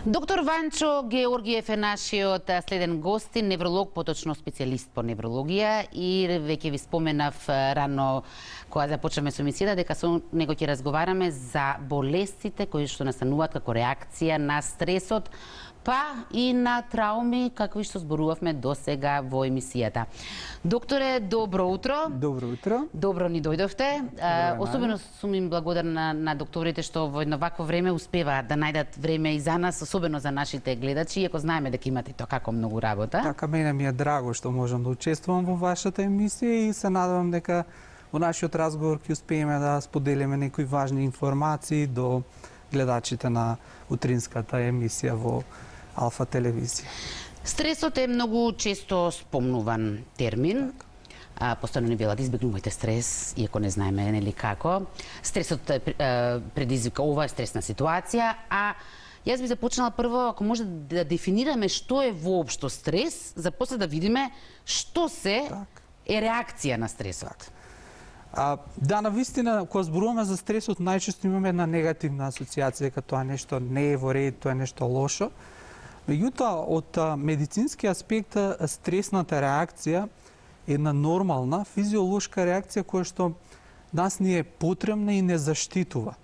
Доктор Ванчо Георгиев е нашиот следен гостин, невролог, поточно специјалист по неврологија, и веќе ви споменав рано кога започнаме со емисијата дека со него ќе разговараме за болестите кои што настануваат како реакција на стресот, па и на трауми какви што зборувавме до сега во емисијата. Докторе, добро утро. Добро утро. Добро ни дојдовте. Особено сум им благодарна на докторите што во едно вакво време успеваат да најдат време и за нас, особено за нашите гледачи, иако знаеме дека имате тоа како многу работа. Така, мене ми е драго што можам да учествувам во вашата емисија и се надевам дека во нашиот разговор ќе успееме да споделиме некои важни информации до гледачите на утринската емисија во Алфа телевизија. Стресот е многу често спомнуван термин. Постојано ни велат избегнувајте стрес, иако не знаеме нели како. Стресот предизвика, ова е стресна ситуација, а јас би започнала прво, ако може да дефинираме што е воопшто стрес, за после да видиме што се е реакција на стресот. Да, навистина, кога зборуваме за стресот, најчесто имаме една негативна асоциација дека тоа нешто не е во ред, тоа е нешто лошо. Меѓутоа, од медицински аспект, стресната реакција е една нормална физиолошка реакција која што нас ни е потребна и не заштитува.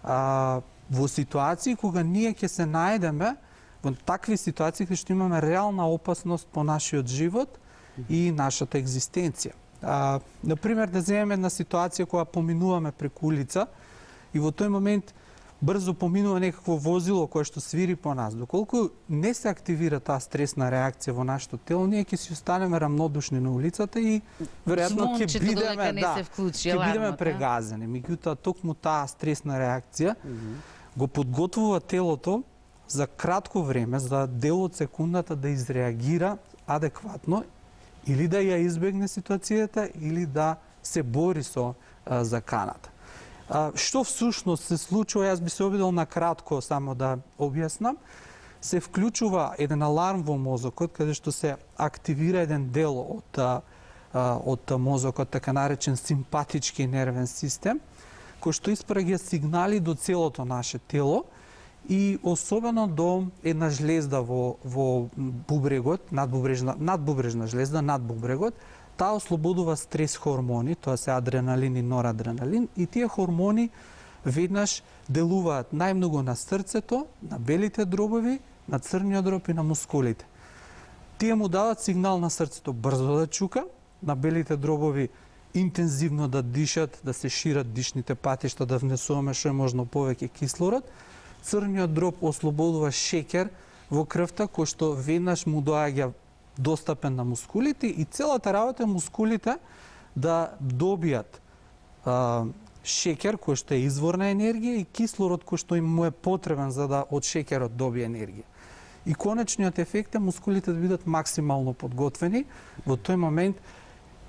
Во ситуации кога ние ќе се најдеме во такви ситуации кога што имаме реална опасност по нашиот живот и нашата екзистенција. Например, да земеме една ситуација кога поминуваме преку улица и во тој момент брзо поминува некакво возило кое што свири по нас. Доколку не се активира таа стресна реакција во нашето тело, ние ќе си останеме рамнодушни на улицата и веројатно ќе бидеме прегазени. Меѓутоа, токму таа стресна реакција го подготвува телото за кратко време, за дел од секундата да изреагира адекватно или да ја избегне ситуацијата или да се бори со заканата. Што всушност се случува, јас би се обидел на кратко само да објаснам. Се вклучува еден аларм во мозокот, каде што се активира еден дел од мозокот, така наречен симпатички нервен систем, кој што испраќа сигнали до целото наше тело и особено до една жлезда во бубрегот, надбубрежна жлезда над бубрегот. Таа ослободува стрес хормони, тоа се адреналин и норадреналин, и тие хормони веднаш делуваат најмногу на срцето, на белите дробови, на црниот дроб и на мускулите. Тие му дават сигнал на срцето брзо да чука, на белите дробови интензивно да дишат, да се шират дишните патишта, да внесуваме што е можно повеќе кислород. Црниот дроб ослободува шеќер во крвта, кој што веднаш му доаѓа достапен на мускулите и целата работа е мускулите да добијат шеќер кој што е извор на енергија и кислород кој што им му е потребен за да од шеќерот добие енергија. И конечниот ефект е мускулите да бидат максимално подготвени во тој момент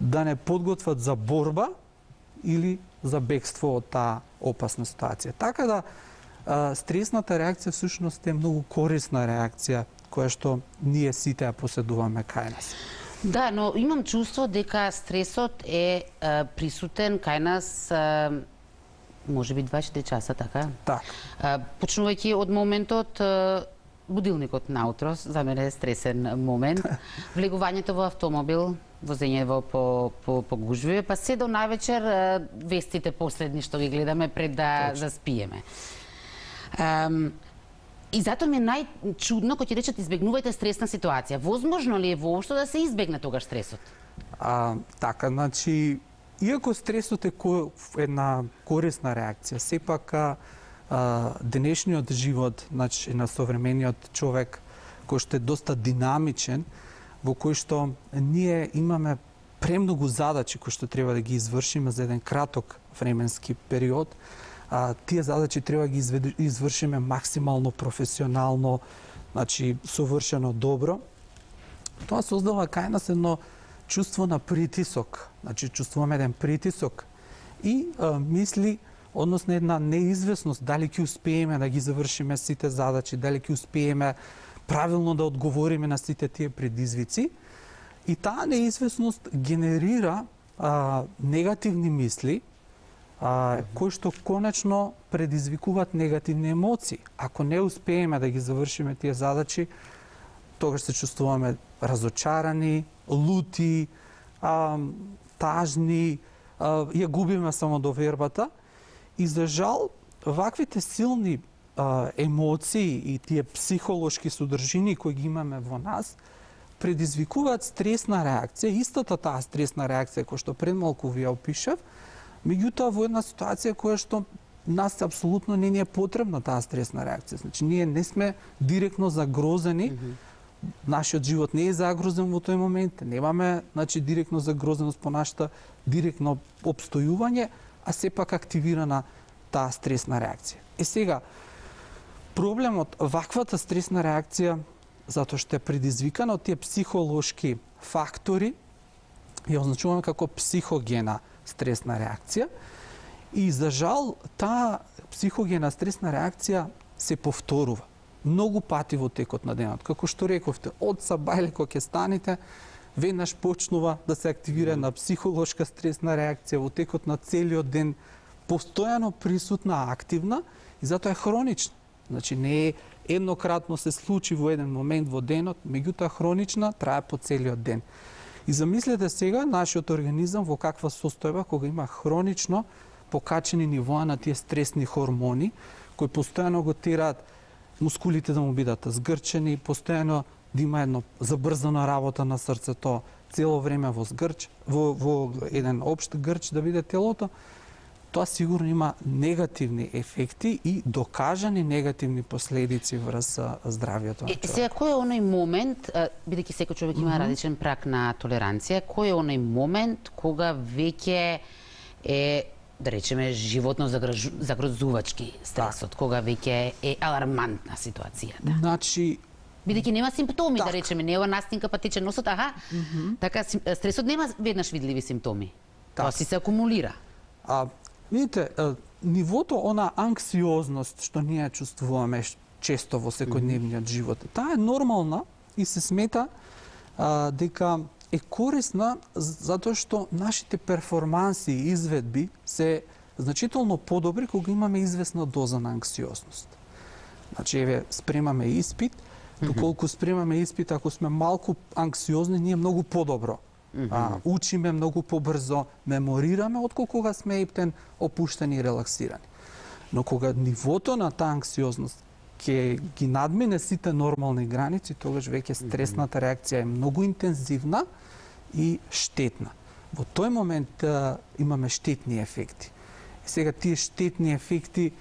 да не подготват за борба или за бегство од таа опасна ситуација. Така да стресната реакција всушност е многу корисна реакција која што ние сите ја поседуваме кај нас. Да, но имам чувство дека стресот е присутен кај нас можеби 24 часа, така? Так. Почнувајќи од моментот будилникот наутро, за мене е стресен момент, влегувањето во автомобил, возење по гужви, па се до највечер вестите последни што ги гледаме пред да заспиеме. И затоа ми е најчудно кога ќе речат избегнувајте стресна ситуација. Возможно ли е воопшто да се избегне тогаш стресот? Така, значи, иако стресот е една корисна реакција, сепак денешниот живот, значи, на современиот човек, кој што е доста динамичен, во кој што ние имаме премногу задачи кои што треба да ги извршиме за еден краток временски период, тие задачи треба ги извршиме максимално професионално, значи совршено добро. Тоа создава кај нас едно чувство на притисок, значи чувствуваме еден притисок и мисли, односно една неизвестност дали ќе успееме да ги завршиме сите задачи, дали ќе успееме правилно да одговориме на сите тие предизвици. И таа неизвестност генерира негативни мисли, кои што конечно предизвикуваат негативни емоции. Ако не успееме да ги завршиме тие задачи, тогаш се чувствуваме разочарани, лути, тажни, ја губиме самодовербата. И за жал, ваквите силни емоции и тие психолошки содржини кои ги имаме во нас, предизвикуваат стресна реакција, истата таа стресна реакција која што пред малку ви ја опишав, меѓутоа во една ситуација која што нас апсолутно не ни е потребна таа стресна реакција. Значи ние не сме директно загрозени, нашиот живот не е загрозен во тој момент, немаме директно загрозеност по нашата директно опстојување, а сепак активирана таа стресна реакција. Сега, проблемот ваквата стресна реакција, затоа што е предизвикана од тие психолошки фактори, ја означуваме како психогена стресна реакција, и за жал таа психогена стресна реакција се повторува многу пати во текот на денот. Како што рековте, од сабајле кога ќе станете, веднаш почнува да се активира една психолошка стресна реакција во текот на целиот ден, постојано присутна, активна, и затоа е хронична. Значи не е еднократно се случи во еден момент во денот, меѓутоа хронична, трае по целиот ден. И замислете сега нашиот организам во каква состојба кога има хронично покачени нивоа на тие стресни хормони кои постојано го тераат мускулите да му бидат згрчени, постојано да има едно забрзана работа на срцето, цело време во згрч, во еден општ грч да биде телото. Тоа сигурно има негативни ефекти и докажани негативни последици врз здравието на човек. Сега, кој е оној момент, бидејќи секој човек има различен прак на толеранција, кој е оној момент кога веќе е, да речеме, животно загрозувачки стресот, кога веќе е алармантна ситуацијата? Значи, бидејќи нема симптоми, да речеме, не ова настинка па тече носот, така стресот нема веднаш видливи симптоми. Тоа си се акумулира. Видите, нивото она анксиозност што ние чувствуваме често во секојдневниот живот, таа е нормална и се смета дека е корисна затоа што нашите перформанси и изведби се значително подобри кога имаме известна доза на анксиозност. Значи, еве, спремаме испит, доколку спремаме испит, ако сме малку анксиозни, ние многу подобро учиме многу побрзо, меморираме, отколку кога сме ептен опуштени и релаксирани. Но кога нивото на таа анксиозност ќе ги надмине сите нормални граници, тогаш веќе стресната реакција е многу интензивна и штетна. Во тој момент имаме штетни ефекти. И сега тие штетни ефекти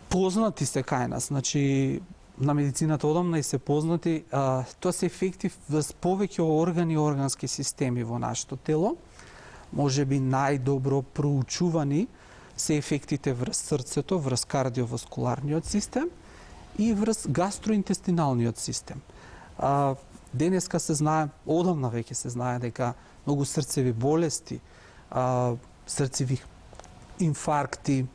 познати се кај нас, значи на медицината одамна и се познати, тоа се ефекти врз повеќе органи и органски системи во нашето тело. Може би најдобро проучувани се ефектите врз срцето, врз кардиоваскуларниот систем и врз гастроинтестиналниот систем. Денеска се знае, одамна веќе се знае дека многу срцеви болести, срцеви инфаркти,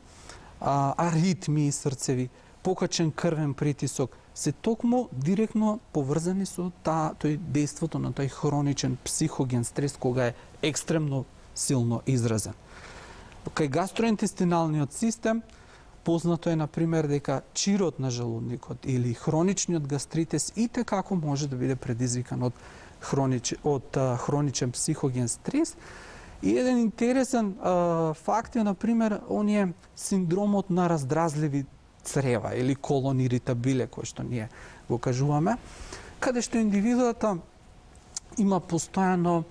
аритмии срцеви, покачен крвен притисок, се токму директно поврзани со тој дејството на тој хроничен психоген стрес кога е екстремно силно изразен. Кај гастроинтестиналниот систем познато е, например, дека чирот на желудникот или хроничниот гастритес итекако може да биде предизвикан од хроничен психоген стрес. И еден интересен факт е, например, оние синдромот на раздразливи црева или колон иритабиле, кој што ние го кажуваме, каде што индивидуата има постојано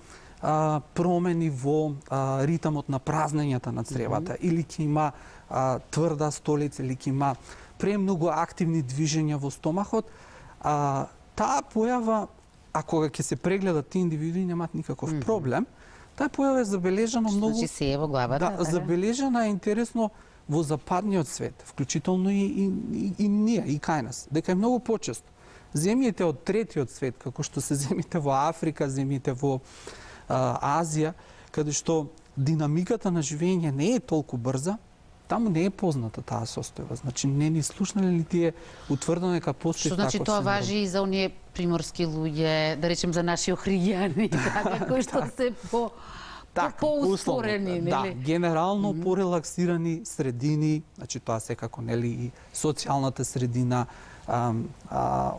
промени во ритмот на празнењата на цревата, или ќе има тврда столица, или ќе има премногу активни движења во стомахот, таа појава, а кога ќе се прегледат тие индивидуи, немаат никаков проблем, таа појава е забележана многу... Значи се е во главата? Да, забележана е интересно во западниот свет, вклучително и ние, и кај нас, дека е многу почесто. Земјите од третиот свет, како што се земјите во Африка, земјите во Азија, каде што динамиката на живење не е толку брза, таму не е позната таа состојба. Значи, не ни слушнале ли тие утврдено дека постои таков синдром? Што значи тоа важи и за оние приморски луѓе, да речем за наши охриѓани, така, кои што се поуспорени, условно, да, нели? генерално порелаксирани средини, значи тоа секако нели и социјалната средина,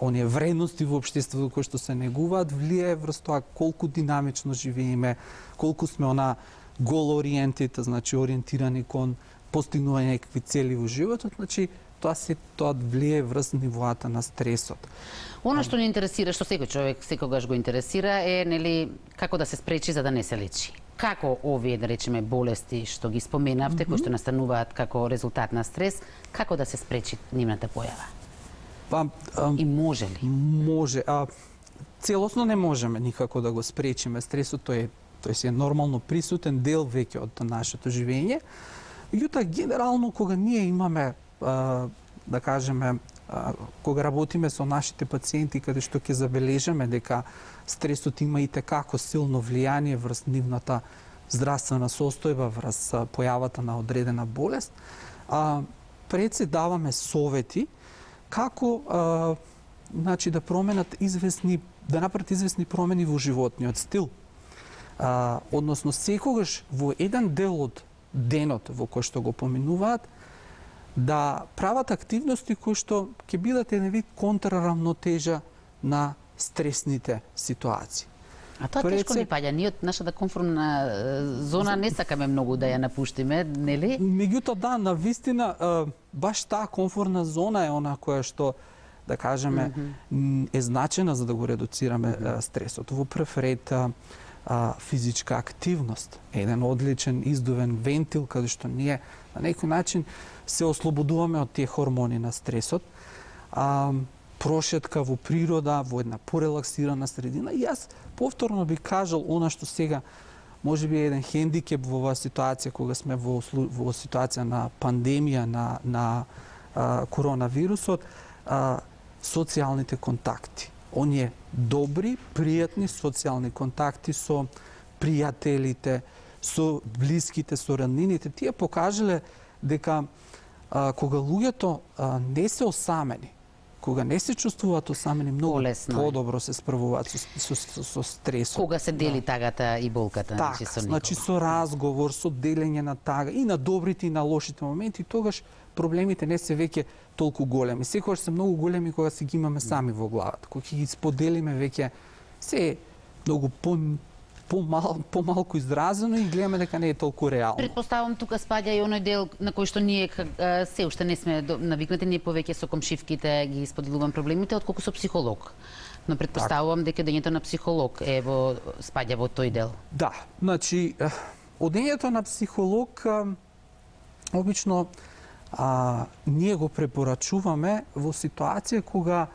оние вредности во општеството кои што се негуваат влијае врз тоа колку динамично живееме, колку сме goal oriented, значи ориентирани кон постигнување некакви цели во животот, значи тоа влијае врз нивоата на стресот. Она што ни интересира, што секој човек секогаш го интересира е нели како да се спречи за да не се лечи. Како овие, да речеме, болести што ги споменавте, кои што настануваат како резултат на стрес, како да се спречи нивната појава? И може ли? Може. Целосно не можеме никако да го спречиме. Стресот тој си е нормално присутен дел веќе од нашето живење. Меѓутоа, генерално, кога ние имаме, да кажеме, кога работиме со нашите пациенти, каде што ќе забележиме дека стресот има и како силно влијание врз нивната здравствена состојба, врз појавата на одредена болест, пред се даваме совети како значи да променат да направат известни промени во животниот стил. Односно, секогаш во еден дел од денот во кој што го поминуваат, да прават активности кои што ќе бидат еден вид контрарамнотежа на стресните ситуации. А тоа тешко ни паѓа. Ние од нашата комфортна зона не сакаме многу да ја напуштиме, нели? Меѓутоа, да, навистина, баш таа комфортна зона е она која што, да кажеме, е значена за да го редуцираме стресот. Во прв ред, физичка активност, еден одличен издувен вентил каде што ние на некој начин се ослободуваме од тие хормони на стресот. Прошетка во природа, во една порелаксирана средина. И јас повторно би кажал она што сега може би е еден хендикеп во оваа ситуација кога сме во ситуација на пандемија на коронавирусот, социјалните контакти. Оние добри, пријатни социјални контакти со пријателите, со блиските, со роднините, тие покажале дека кога луѓето не се осамени, кога не се чувствуваат осамени, многу подобро се справуваат со стресот. Кога се дели тагата и болката, така, со некого. Значи со разговор, со делење на тага и на добрите и на лошите моменти, тогаш проблемите не се веќе толку големи. Секогаш се многу големи кога си ги имаме сами во главата. Кога ќе ги споделиме веќе се многу помалку изразено и гледаме дека не е толку реално. Предпоставам тука спаѓа и оној дел на кој што ние се уште не сме навикнати, ние повеќе со комшивките ги споделувам проблемите отколку со психолог. Но предпоставувам дека одењето на психолог спаѓа во тој дел. Да, значи одењето на психолог обично ние го препорачуваме во ситуација кога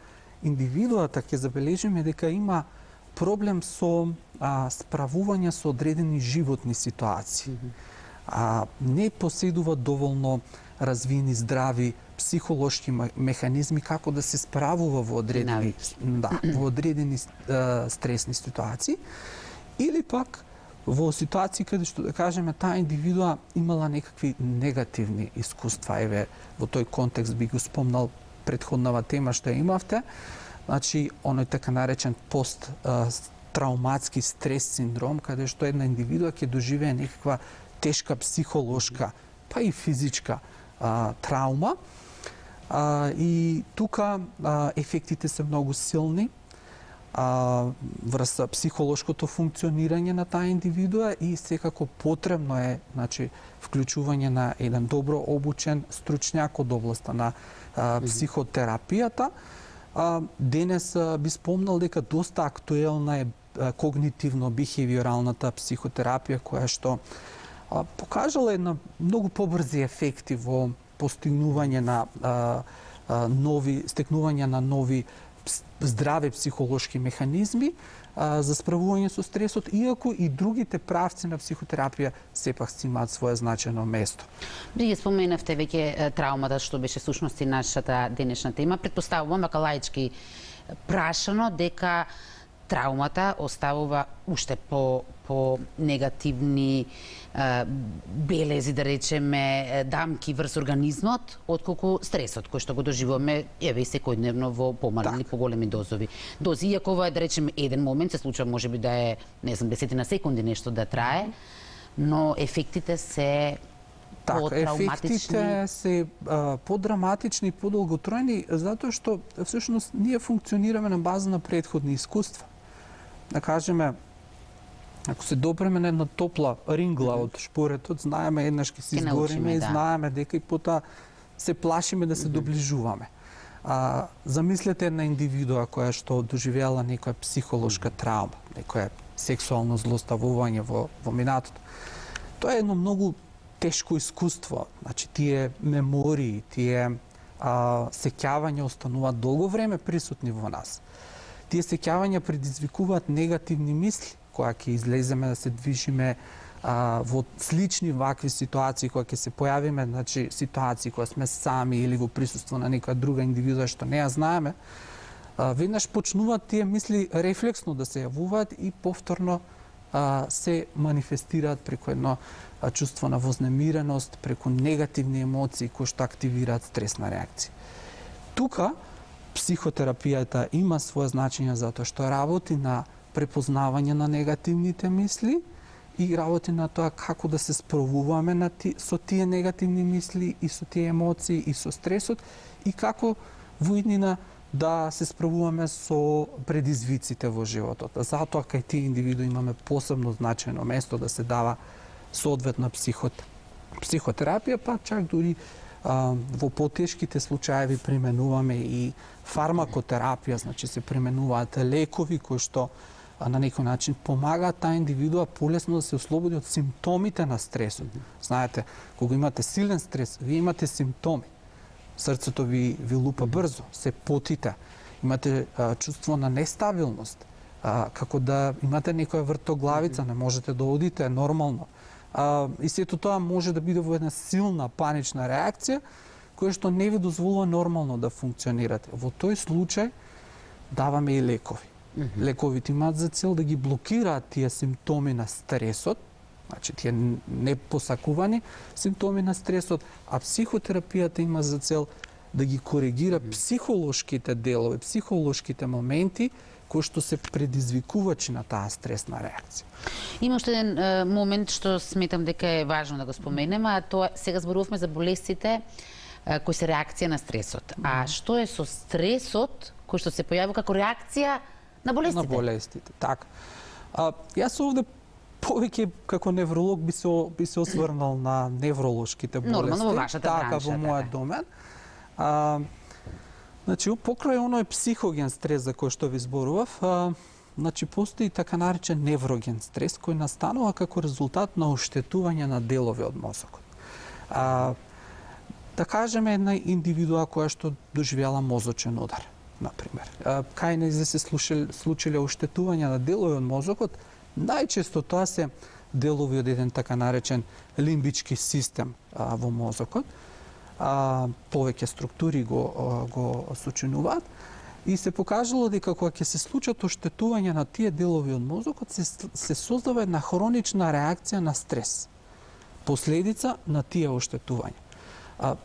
индивидуата ќе забележиме дека има проблем со справување со одредени животни ситуации. Не поседува доволно развини здрави психолошки механизми како да се справува во одредени стресни ситуации, или пак во ситуации каде што, да кажеме, таа индивидуа имала некакви негативни искуства. Еве, во тој контекст би го спомнал претходнава тема што ја имавте, значи оној така наречен посттрауматски стрес синдром, каде што една индивидуа ќе доживее некаква тешка психолошка, па и физичка траума. И тука ефектите се многу силни врз психолошкото функционирање на таа индивидуа и секако потребно е, значи, вклучување на еден добро обучен стручњак од областа на психотерапијата. Денес би спомнал дека доста актуелна е когнитивно-бихевиоралната психотерапија, која што покажала една многу побрзи ефекти во постигнување на стекнување на нови здрави психолошки механизми за справување со стресот, иако и другите правци на психотерапија сепак си имаат свое значено место. Вие споменавте веќе траумата, што беше сушност и нашата денешна тема. Предпоставувам, вака лаички прашано, дека траумата оставува уште по негативни белези, да речеме, дамки врз организмот, отколку стресот кој што го доживуваме еве и секојдневно во помали или поголеми дози. Иако ова е, да речеме, еден момент се случува, можеби да е, не знам, 10 секунди нешто да трае, но ефектите се потравматични. Ефектите се подраматични и подолготројни, затоа што всушност ние функционираме на база на претходни искуства. Да кажеме, ако се допреме на една топла рингла од шпоретот, знаеме еднаш ќе се изгориме и знаеме дека и потоа се плашиме да се доближуваме. Замислете една индивидуа која што доживеала некоја психолошка травма, некоја сексуално злоставување во минатото. Тоа е едно многу тешко искуство. Значи, тие мемории, тие сеќавања остануваат долго време присутни во нас. Тие сеќавања предизвикуваат негативни мисли, кога ќе излеземе да се движиме во слични вакви ситуации, кога ќе се појавиме, значи ситуации кога сме сами или во присуство на некоја друга индивидуа што не ја знаеме, веднаш почнуваат тие мисли рефлексно да се јавуваат и повторно се манифестираат преку едно чувство на вознемиреност, преку негативни емоции кои што активираат стресна реакција. Тука психотерапијата има своје значење затоа што работи на препознавање на негативните мисли и работи на тоа како да се справуваме со тие негативни мисли и со тие емоции и со стресот и како во иднина да се справуваме со предизвиците во животот. Затоа кај тие индивидуи имаме посебно значајно место да се дава соодветна психотерапија, па чак дури во потешките случаеви применуваме и фармакотерапија, значи се применуваат лекови кои што на некој начин помагаат таа индивидуа полесно да се ослободи од симптомите на стресот. Знаете, кога имате силен стрес, вие имате симптоми. Срцето ви лупа брзо, се потите, имате чувство на нестабилност, како да имате некоја вртоглавица, не можете да одите нормално. И сето тоа може да биде во една силна панична реакција, која што не ви дозволува нормално да функционирате. Во тој случај даваме и лекови. Лековите имаат за цел да ги блокираат тие симптоми на стресот, значи тие непосакувани симптоми на стресот, а психотерапијата има за цел да ги коригира психолошките делови, психолошките моменти кои што се предизвикувачи на таа стресна реакција. Има уште еден момент што сметам дека е важно да го споменеме, а тоа сега зборувавме за болестите кои се реакција на стресот. А што е со стресот кој што се појавува како реакција на болестите? На болестите, така. Јас овде повеќе како невролог би се осврнал на невролошките болести. Нормално во вашата бранша. Така, во мојот домен. Значи, покрај оној психоген стрес за кој што ви зборував, значи постои така наречен невроген стрес кој настанува како резултат на оштетување на делови од мозокот. Да кажеме една индивидуа која што доживела мозочен удар, например. Кај нејзе се случиле оштетување на делови од мозокот, најчесто тоа се делови од еден така наречен лимбички систем во мозокот. Повеќе структури го сочинуваат и се покажало дека кога ќе се случат оштетување на тие делови од мозокот се создава една хронична реакција на стрес. Последица на тие оштетувања.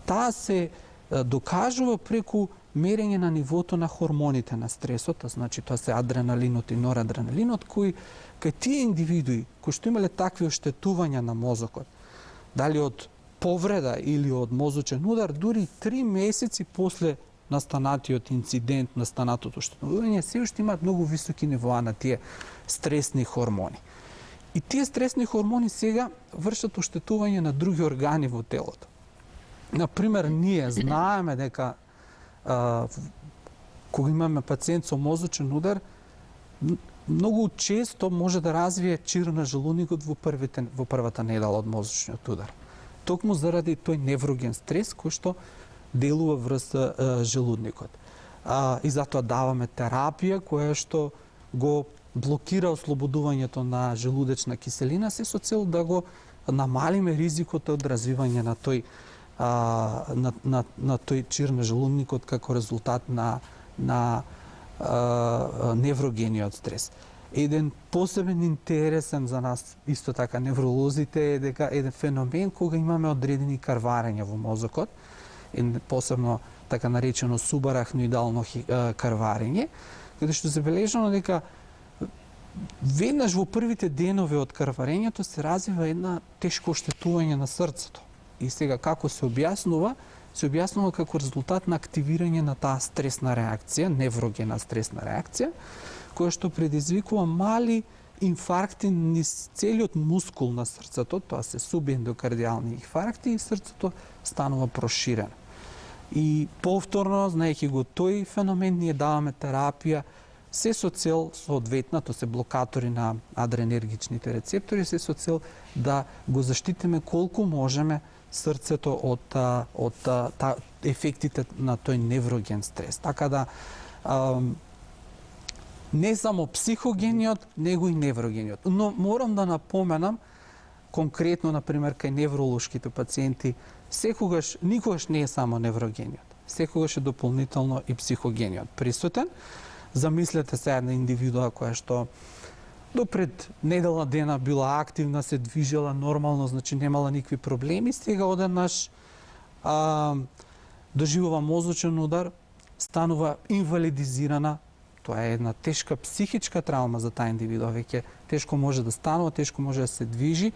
Таа се докажува преку мерење на нивото на хормоните на стресот, значи тоа се адреналинот и норадреналинот, кои кај тие индивидуи кои што имале такви оштетувања на мозокот, дали од повреда или од мозочен удар, дури 3 месеци после настанатиот инцидент, настанатото оштетување, се уште имаат многу високи нивоа на тие стресни хормони. И тие стресни хормони сега вршат оштетување на други органи во телото. Например, ние знаеме дека кога имаме пациент со мозочен удар, многу често може да развие чир на желудникот во првата недела од мозочниот удар. Токму заради тој невроген стрес кој што делува врз желудникот. И затоа даваме терапија која што го блокира ослободувањето на желудечна киселина, се со цел да го намалиме ризикот од развивање на тој чир на желудникот како резултат на неврогениот стрес. Еден посебен интересен за нас, исто така невролозите, е дека еден феномен кога имаме одредени карварења во мозокот, посебно така наречено субарахноидално карварење, каде што забележано дека веднаш во првите денови од крварењето се развива една тешко оштетување на срцето. И сега како се објаснува? Се објаснува како резултат на активирање на таа стресна реакција, неврогена стресна реакција, која што предизвикува мали инфаркти низ целиот мускул на срцето, тоа се субендокардијални инфаркти и срцето станува проширено. И повторно, знаејќи го тој феномен, ние даваме терапија се со цел соодветна, тоа се блокатори на адренергичните рецептори, се со цел да го заштитиме колку можеме срцето од ефектите на тој невроген стрес. Така да не само психогениот, него и неврогениот. Но морам да напоменам конкретно, например, кај невролошките пациенти, никогаш не е само неврогениот. Секогаш е дополнително и психогениот присутен. Замислете се една индивидуа која што до пред недела дена била активна, се движела нормално, значи немала никакви проблеми, сега одеднаш доживува мозочен удар, станува инвалидизирана. Тоа е една тешка психичка травма за таа индивидуа, веќе тешко може да станува, тешко може да се движи,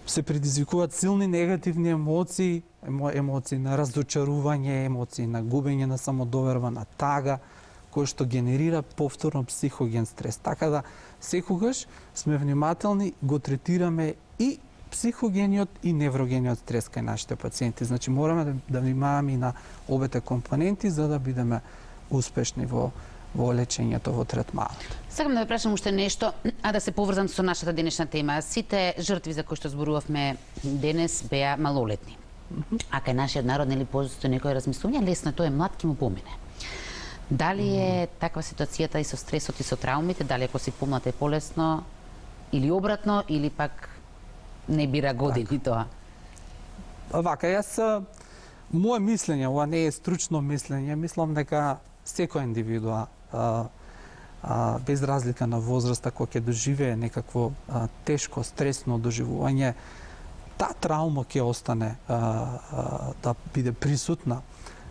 се предизвикуваат силни негативни емоции, емоции на разочарување, емоции на губење на самодоверба, на тага, кој што генерира повторно психоген стрес. Така да секогаш сме внимателни, го третираме и психогениот и неврогениот стрес кај нашите пациенти. Значи мораме да внимаваме и на обете компоненти за да бидеме успешни во лечењето, во третманот. Сакам да ве прашам уште нешто, а да се поврзам со нашата денешна тема. Сите жртви за кои што зборувавме денес беа малолетни. А кај нашиот народ нели постои некој размислување, лесно тој е млад ќе му помине. Дали е таква ситуацијата и со стресот и со траумите, дали ако си помлад е полесно или обратно, или пак не бира години тоа? Вака, моје мислење, ова не е стручно мислење, мислам дека секоја индивидуа, без разлика на возраста, кој ќе доживее некакво тешко, стресно доживување, таа траума ќе остане да биде присутна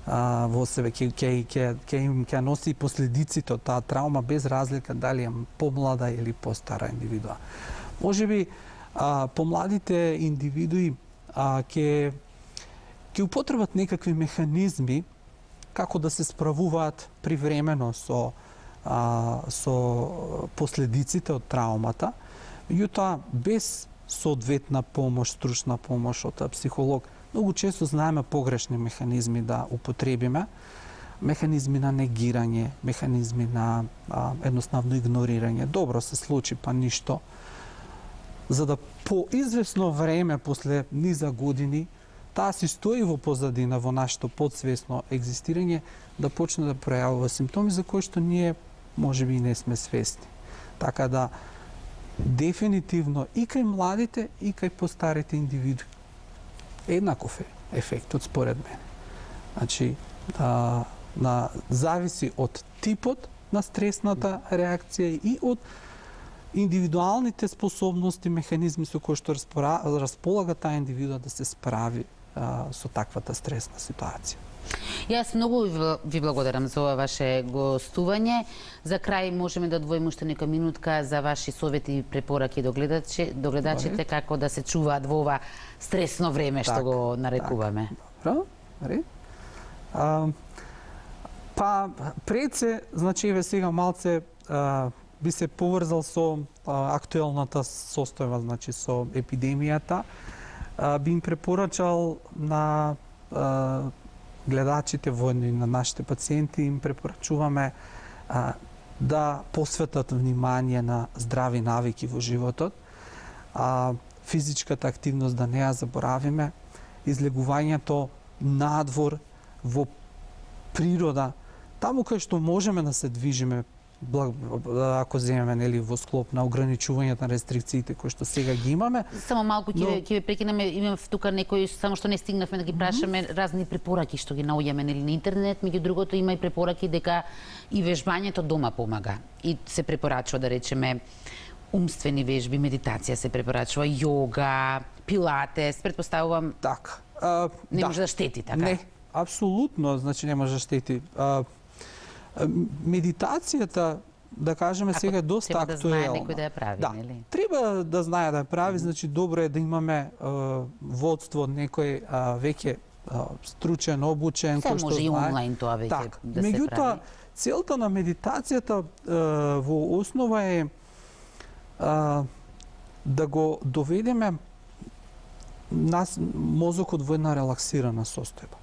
во себе, ќе носи последиците од таа траума без разлика дали е помлада или постара индивидуа. Можеби помладите индивидуи ќе употребат некакви механизми како да се справуваат привремено со последиците од траумата, меѓутоа без соодветна помош, стручна помош од психолог. Многу често знаеме погрешни механизми да употребиме, механизми на негирање, механизми на едноставно игнорирање. Добро се случи, па ништо. За да по известно време, после низа години, таа си стои во позадина, во нашето подсвесно екзистирање, да почне да пројавува симптоми за кои што ние можеби и не сме свесни. Така да, дефинитивно и кај младите, и кај постарите индивидуи еднаков е ефектот според мене. Значи, зависи од типот на стресната реакција и од индивидуалните способности, механизми со кои што располага таа индивидуа да се справи со таквата стресна ситуација. Јас многу ви благодарам за ова ваше гостување. За крај можеме да одвоиме уште нека минутка за ваши совети и препораки до гледачите како да се чуваат во ова стресно време што го нарекуваме. Добро, па пред се, значи еве сега малце би се поврзал со актуелната состојба, значи со епидемијата. Би им препорачал на гледачите, на нашите пациенти, им препорачуваме да посветат внимание на здрави навики во животот, физичката активност да не ја заборавиме, излегувањето надвор, во природа, таму кај што можеме да се движиме, ако земеме нели во склоп на ограничувањето на рестрикциите кои што сега ги имаме. Само малку ќе ве прекинеме, имаме тука некои само што не стигнавме да ги прашаме разни препораки што ги наоѓаме нели на интернет, меѓу другото има и препораки дека и вежбањето дома помага. И се препорачува да речеме умствени вежби, медитација се препорачува, јога, пилатес, претпоставувам. Така. Не може да штети, така? Не, апсолутно, значи не може да штети. Медитацијата да кажеме сега доста треба да знае актуелна. некој да ја прави, Да, нели? треба да знае да ја прави, значи добро е да имаме водство од некој веќе стручен, обучен, Се кој што може и знае. онлайн тоа веќе Так, да се меѓутоа, прави. целта на медитацијата во основа е да го доведеме мозокот во една релаксирана состојба.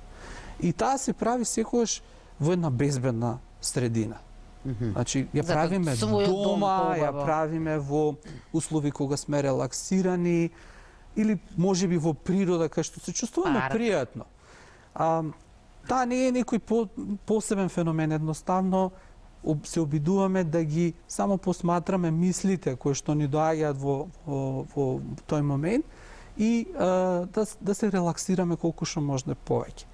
И таа се прави секогаш во една безбедна средина. Значи, ја Затоа правиме својот дом дома, ја поубаво. правиме во услови кога сме релаксирани, или може би во природа, кај што се чувствуваме Парк. пријатно. Таа не е некој посебен феномен, едноставно се обидуваме да ги само посматраме мислите кои што ни доаѓаат во тој момент и да се релаксираме колку што може повеќе.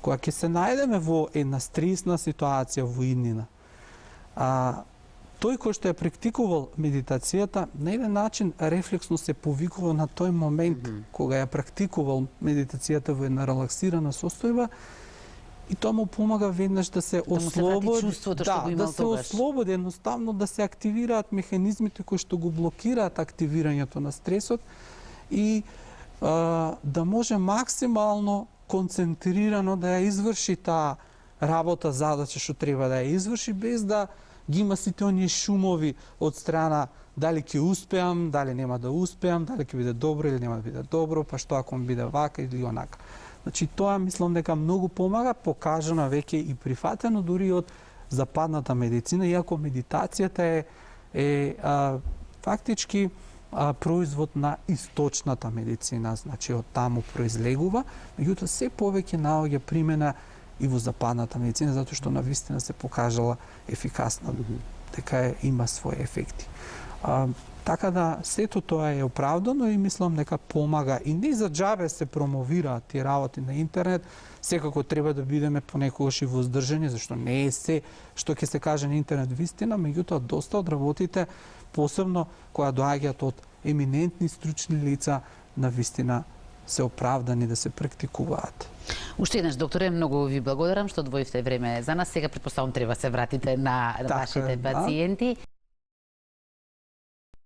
Кога ќе се најдеме во една стресна ситуација во иднина, тој кој што ја практикувал медитацијата на еден начин рефлексно се повикува на тој момент кога ја практикувал медитацијата во една релаксирана состојба и тоа му помага веднаш да се му се врати ослободи, чувството што го имал да се тогаш. ослободи, едноставно да се активираат механизмите кои што го блокираат активирањето на стресот и да може максимално концентрирано да ја изврши таа работа, задача што треба да ја изврши, без да ги има сите оние шумови од страна дали ќе успеам, дали нема да успеам, дали ќе биде добро или нема да биде добро, па што ако ми биде вака или онака. Значи тоа мислам дека многу помага, покажано веќе и прифатено дури од западната медицина, иако медитацијата е фактички производ на источната медицина, значи од таму произлегува, меѓутоа се повеќе наоѓа примена и во западната медицина, затоа што навистина се покажала ефикасна, дека има своји ефекти. Така да, сето тоа е оправдано и мислам дека помага. И не за џабе се промовираат тие работи на интернет, секако треба да бидеме понекогаш и воздржани, зашто не е се што ќе се каже на интернет вистина, меѓутоа доста од работите, посебно која доаѓаат од еминентни стручни лица, на вистина се оправдани да се практикуваат. Уште еднаш, докторе, многу ви благодарам што одвоивте време за нас. Сега претпоставам треба се вратите на вашите пациенти.